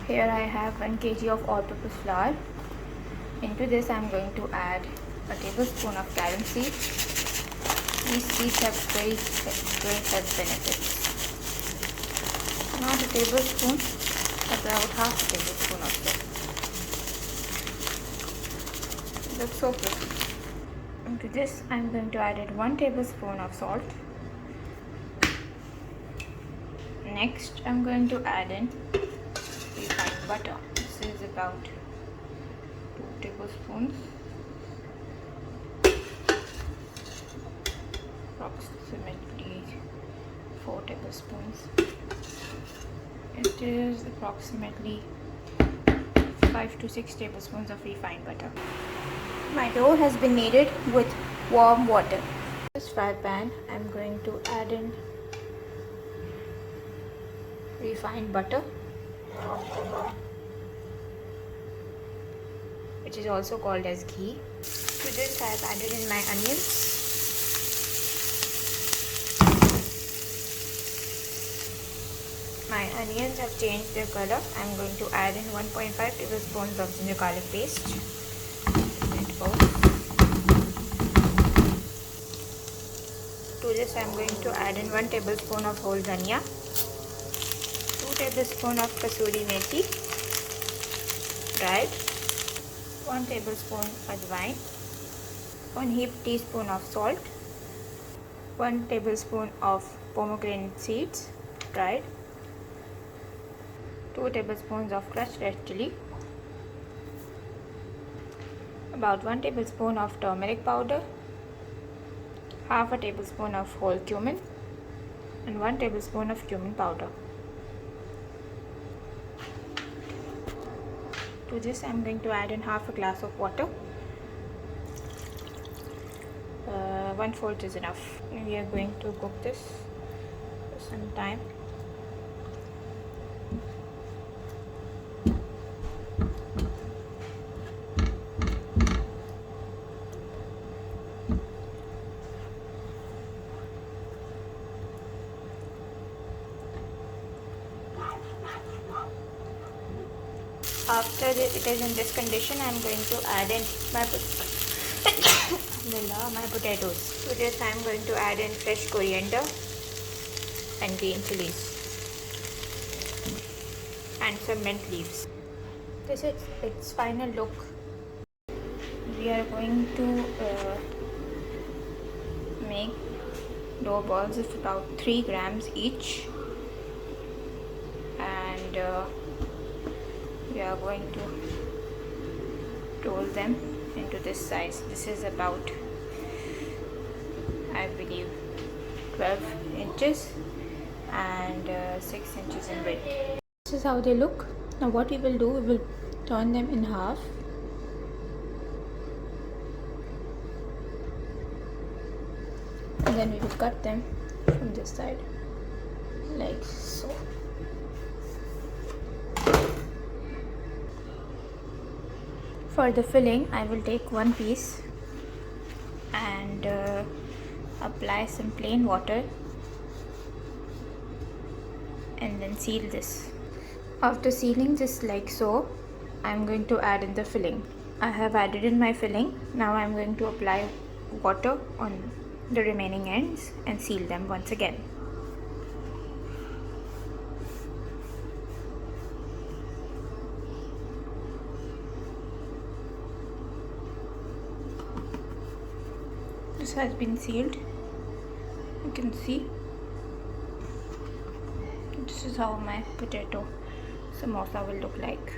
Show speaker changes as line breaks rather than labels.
Here I have 1 kg of all-purpose flour. Into this I am going to add a tablespoon of carom seeds. These seeds have great health benefits. Not a tablespoon, about half a tablespoon of this. That's so good. Into this I am going to add 1 tablespoon of salt. Next I am going to add in refined butter. This is about 2 tablespoons. Approximately 4 tablespoons. It is approximately 5 to 6 tablespoons of refined butter. My dough has been kneaded with warm water. This fry pan I am going to add in refined butter, which is also called as ghee. To this I have added in my onions. My onions have changed their color. I am going to add in 1.5 tablespoons of ginger garlic paste. To this I am going to add in 1 tablespoon of whole dhania, 2 tablespoons of kasuri methi dried, 1 tablespoon ajwain, 1 heaped teaspoon of salt, 1 tablespoon of pomegranate seeds dried, 2 tablespoons of crushed red chili, about 1 tablespoon of turmeric powder, half a tablespoon of whole cumin, and 1 tablespoon of cumin powder. To this I am going to add in half a glass of water. 1/4 is enough. We are going to cook this for some time. After it is in this condition, I am going to add in my potatoes. To this I am going to add in fresh coriander and green chilies and some mint leaves. This is its final look. We are going to make dough balls of about 3 grams each, and we are going to roll them into this size. This is about, I believe, 12 inches and 6 inches in width. This is how they look. Now what we will do, we will turn them in half. And then we will cut them from this side like so. For the filling, I will take 1 piece and apply some plain water and then seal this. After sealing this like so, I am going to add in the filling. I have added in my filling. Now I am going to apply water on the remaining ends and seal them once again. This has been sealed. You can see this is how my potato samosa will look like.